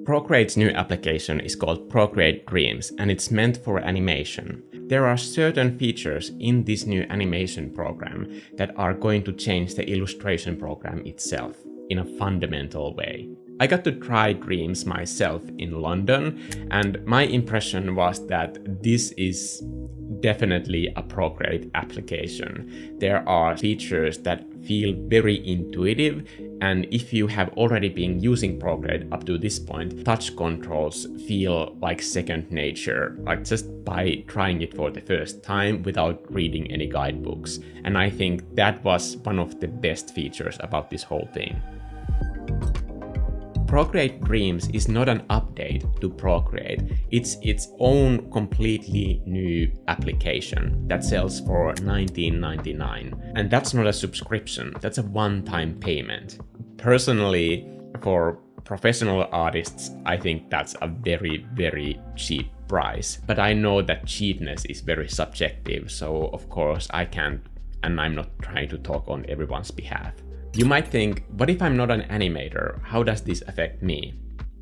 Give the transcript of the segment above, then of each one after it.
Procreate's new application is called Procreate Dreams, and it's meant for animation. There are certain features in this new animation program that are going to change the illustration program itself in a fundamental way. I got to try Dreams myself in London, and my impression was that this is definitely a Procreate application. There are features that feel very intuitive, and if you have already been using Procreate up to this point, touch controls feel like second nature, like just by trying it for the first time without reading any guidebooks. And I think that was one of the best features about this whole thing. Procreate Dreams is not an update to Procreate, it's its own completely new application that sells for $19.99. And that's not a subscription, that's a one-time payment. Personally, for professional artists, I think that's a very, very cheap price. But I know that cheapness is very subjective, so of course I can't, and I'm not trying to talk on everyone's behalf. You might think, what if I'm not an animator? How does this affect me?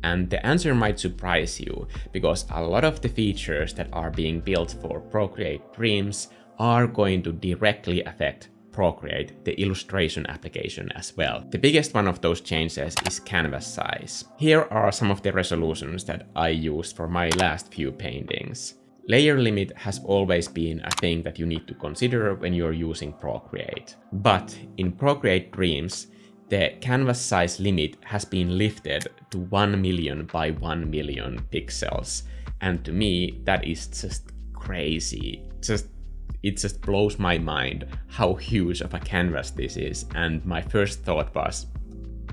And the answer might surprise you, because a lot of the features that are being built for Procreate Dreams are going to directly affect Procreate, the illustration application, as well. The biggest one of those changes is canvas size. Here are some of the resolutions that I used for my last few paintings. Layer limit has always been a thing that you need to consider when you're using Procreate. But in Procreate Dreams, the canvas size limit has been lifted to 1 million by 1 million pixels. And to me, that is just crazy. It just blows my mind how huge of a canvas this is. And my first thought was,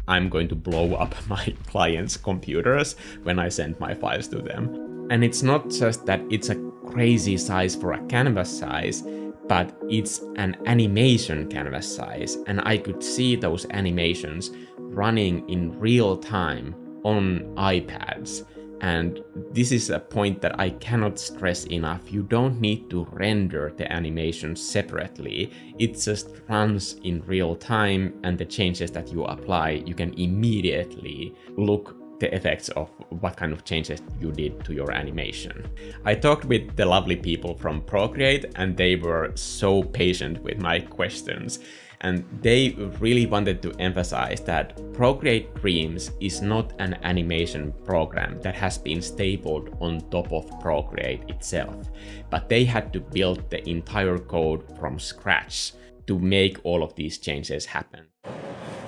I'm going to blow up my clients' computers when I send my files to them. And it's not just that it's a crazy size for a canvas size, but it's an animation canvas size. And I could see those animations running in real time on iPads. And this is a point that I cannot stress enough. You don't need to render the animation separately. It just runs in real time, and the changes that you apply, you can immediately look the effects of what kind of changes you did to your animation. I talked with the lovely people from Procreate, and they were so patient with my questions. And they really wanted to emphasize that Procreate Dreams is not an animation program that has been stapled on top of Procreate itself, but they had to build the entire code from scratch to make all of these changes happen.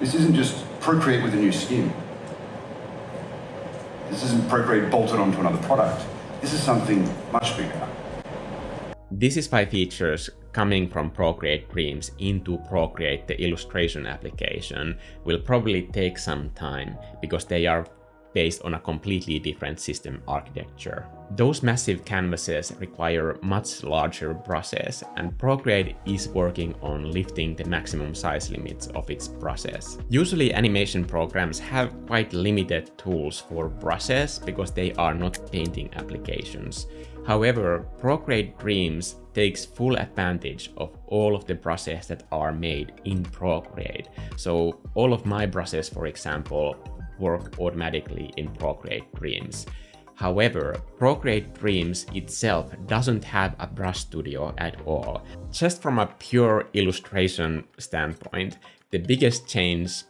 This isn't just Procreate with a new skin. This isn't Procreate bolted onto another product. This is something much bigger. This is why features coming from Procreate Dreams into Procreate, the illustration application, will probably take some time because they are based on a completely different system architecture. Those massive canvases require much larger brushes, and Procreate is working on lifting the maximum size limits of its brushes. Usually animation programs have quite limited tools for brushes because they are not painting applications. However, Procreate Dreams takes full advantage of all of the brushes that are made in Procreate. So all of my brushes, for example, work automatically in Procreate Dreams. However, Procreate Dreams itself doesn't have a brush studio at all. Just from a pure illustration standpoint, the biggest change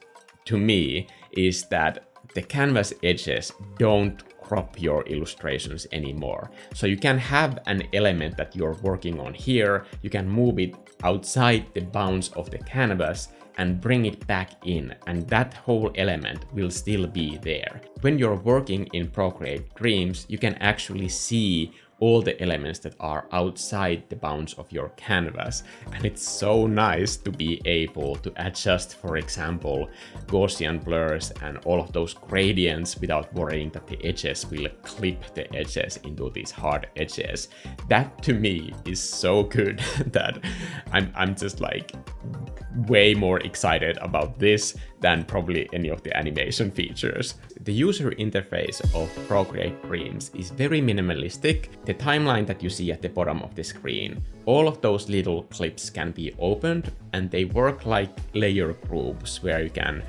to me is that the canvas edges don't crop your illustrations anymore. So you can have an element that you're working on here, you can move it outside the bounds of the canvas and bring it back in, and that whole element will still be there. When you're working in Procreate Dreams, you can actually see all the elements that are outside the bounds of your canvas. And it's so nice to be able to adjust, for example, Gaussian blurs and all of those gradients without worrying that the edges will clip the edges into these hard edges. That to me is so good that I'm just like way more excited about this than probably any of the animation features. The user interface of Procreate Dreams is very minimalistic. The timeline that you see at the bottom of the screen, all of those little clips can be opened, and they work like layer groups where you can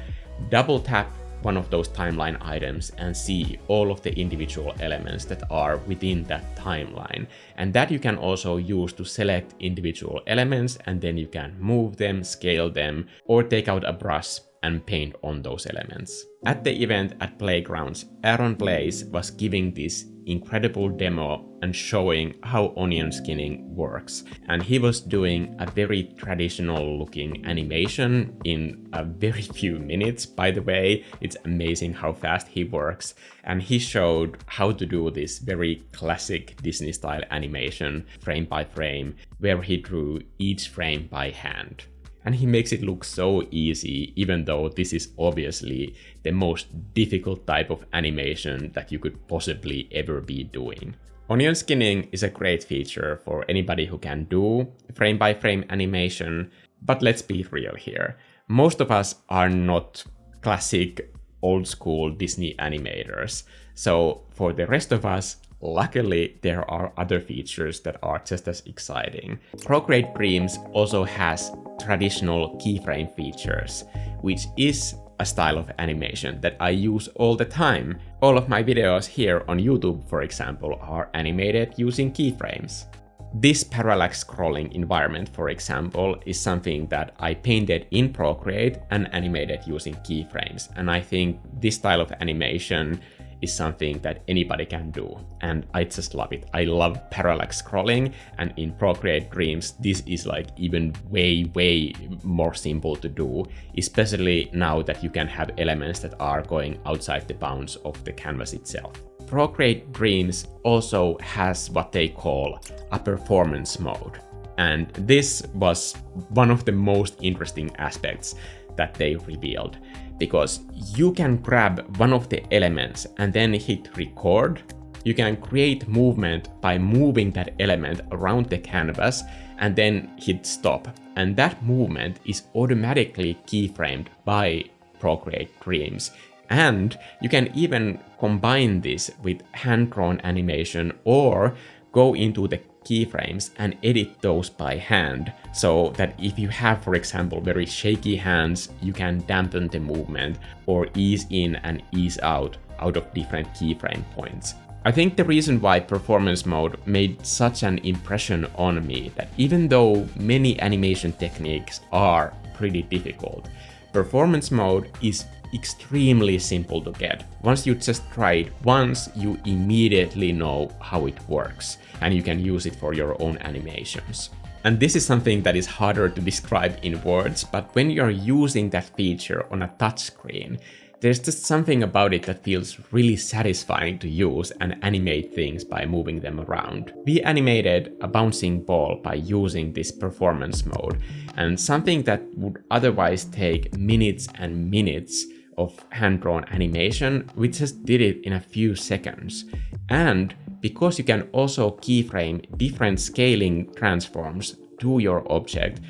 double tap one of those timeline items and see all of the individual elements that are within that timeline. And that you can also use to select individual elements, and then you can move them, scale them, or take out a brush and paint on those elements. At the event at Playgrounds, Aaron Blaise was giving this incredible demo and showing how onion skinning works. And he was doing a very traditional looking animation in a very few minutes, by the way. It's amazing how fast he works. And he showed how to do this very classic Disney style animation, frame by frame, where he drew each frame by hand. And he makes it look so easy, even though this is obviously the most difficult type of animation that you could possibly ever be doing. Onion skinning is a great feature for anybody who can do frame-by-frame animation, but let's be real here. Most of us are not classic old-school Disney animators, so for the rest of us, luckily, there are other features that are just as exciting. Procreate Dreams also has traditional keyframe features, which is a style of animation that I use all the time. All of my videos here on YouTube, for example, are animated using keyframes. This parallax scrolling environment, for example, is something that I painted in Procreate and animated using keyframes. And I think this style of animation is something that anybody can do, and I just love it. I love parallax scrolling, and in Procreate Dreams, this is like even way more simple to do, especially now that you can have elements that are going outside the bounds of the canvas itself. Procreate Dreams also has what they call a performance mode, and this was one of the most interesting aspects that they revealed, because you can grab one of the elements and then hit record. You can create movement by moving that element around the canvas and then hit stop. And that movement is automatically keyframed by Procreate Dreams. And you can even combine this with hand-drawn animation or go into the keyframes and edit those by hand, so that if you have, for example, very shaky hands, you can dampen the movement or ease in and ease out of different keyframe points. I think the reason why performance mode made such an impression on me, that even though many animation techniques are pretty difficult, performance mode is extremely simple to get. Once you just try it once, you immediately know how it works, and you can use it for your own animations. And this is something that is harder to describe in words, but when you're using that feature on a touchscreen, there's just something about it that feels really satisfying to use and animate things by moving them around. We animated a bouncing ball by using this performance mode, and something that would otherwise take minutes and minutes of hand-drawn animation, we just did it in a few seconds. And because you can also keyframe different scaling transforms to your object,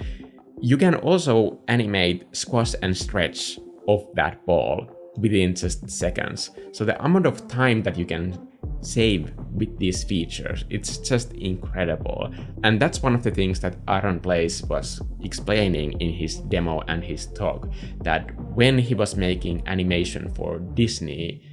you can also animate squash and stretch of that ball within just seconds. So the amount of time that you can save with these features, it's just incredible. And that's one of the things that Aaron Blaise was explaining in his demo and his talk, that when he was making animation for Disney,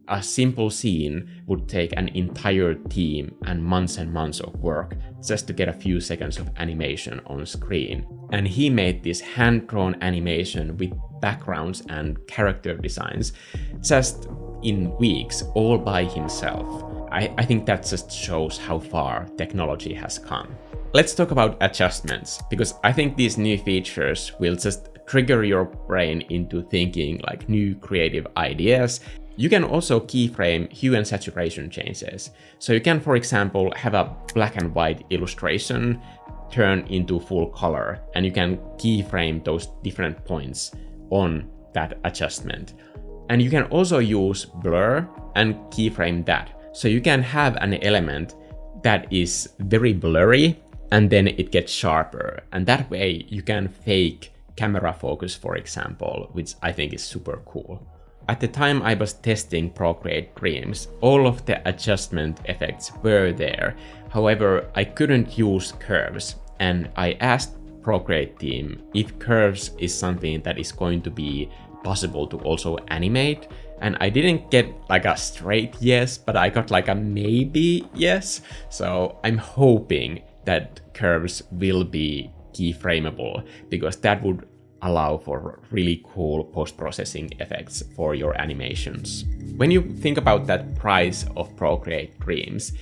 a simple scene would take an entire team and months of work just to get a few seconds of animation on screen. And he made this hand-drawn animation with backgrounds and character designs just in weeks, all by himself. I think that just shows how far technology has come. Let's talk about adjustments, because I think these new features will just trigger your brain into thinking like new creative ideas. You can also keyframe hue and saturation changes. So you can, for example, have a black and white illustration turn into full color, and you can keyframe those different points on that adjustment. And you can also use blur and keyframe that. So you can have an element that is very blurry and then it gets sharper. And that way you can fake camera focus, for example, which I think is super cool. At the time I was testing Procreate Dreams, all of the adjustment effects were there. However, I couldn't use curves, and I asked Procreate team if curves is something that is going to be possible to also animate. And I didn't get like a straight yes, but I got like a maybe yes. So I'm hoping that curves will be keyframeable, because that would allow for really cool post-processing effects for your animations. When you think about that price of Procreate Dreams,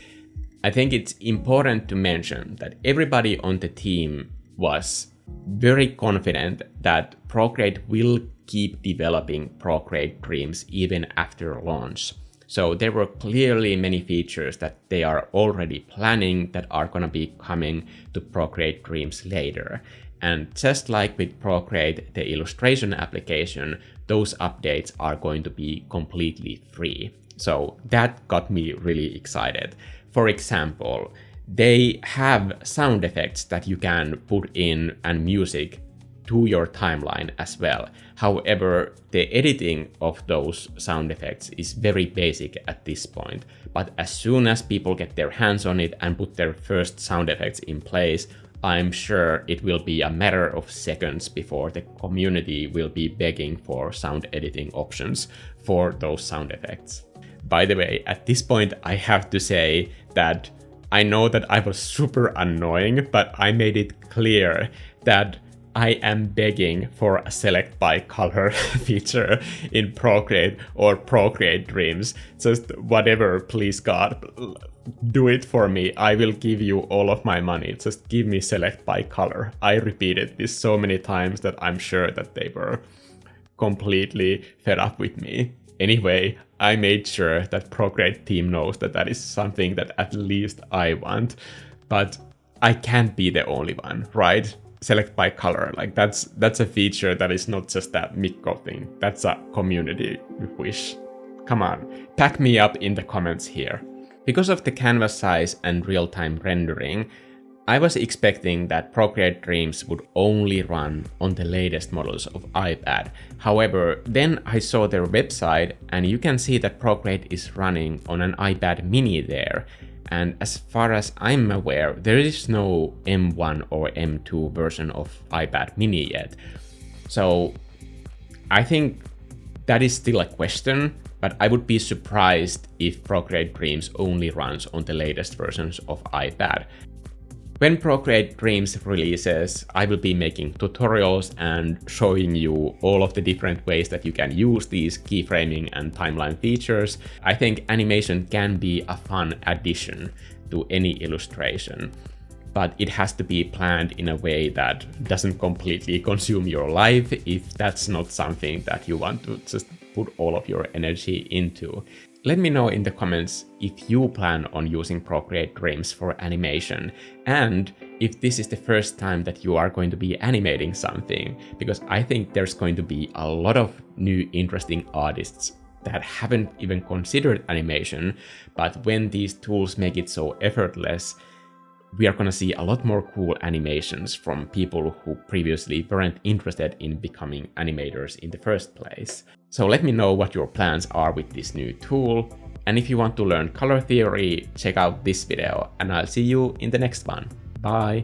I think it's important to mention that everybody on the team was very confident that Procreate will keep developing Procreate Dreams even after launch. So there were clearly many features that they are already planning that are going to be coming to Procreate Dreams later. And just like with Procreate, the illustration application, those updates are going to be completely free. So that got me really excited. For example, they have sound effects that you can put in and music to your timeline as well. However, the editing of those sound effects is very basic at this point. But as soon as people get their hands on it and put their first sound effects in place, I'm sure it will be a matter of seconds before the community will be begging for sound editing options for those sound effects. By the way, at this point, I have to say that I know that I was super annoying, but I made it clear that I am begging for a select by color feature in Procreate or Procreate Dreams. Just whatever, please God, do it for me. I will give you all of my money. Just give me select by color. I repeated this so many times that I'm sure that they were completely fed up with me. Anyway, I made sure that Procreate team knows that that is something that at least I want, but I can't be the only one, right? Select by color, like that's a feature that is not just a Mikko thing. That's a community wish. Come on, pack me up in the comments here. Because of the canvas size and real-time rendering, I was expecting that Procreate Dreams would only run on the latest models of iPad. However, then I saw their website and you can see that Procreate is running on an iPad mini there. And as far as I'm aware, there is no M1 or M2 version of iPad mini yet. So I think that is still a question, but I would be surprised if Procreate Dreams only runs on the latest versions of iPad. When Procreate Dreams releases, I will be making tutorials and showing you all of the different ways that you can use these keyframing and timeline features. I think animation can be a fun addition to any illustration, but it has to be planned in a way that doesn't completely consume your life if that's not something that you want to just put all of your energy into. Let me know in the comments if you plan on using Procreate Dreams for animation, and if this is the first time that you are going to be animating something, because I think there's going to be a lot of new interesting artists that haven't even considered animation, but when these tools make it so effortless, we are going to see a lot more cool animations from people who previously weren't interested in becoming animators in the first place. So let me know what your plans are with this new tool. And if you want to learn color theory, check out this video and I'll see you in the next one. Bye!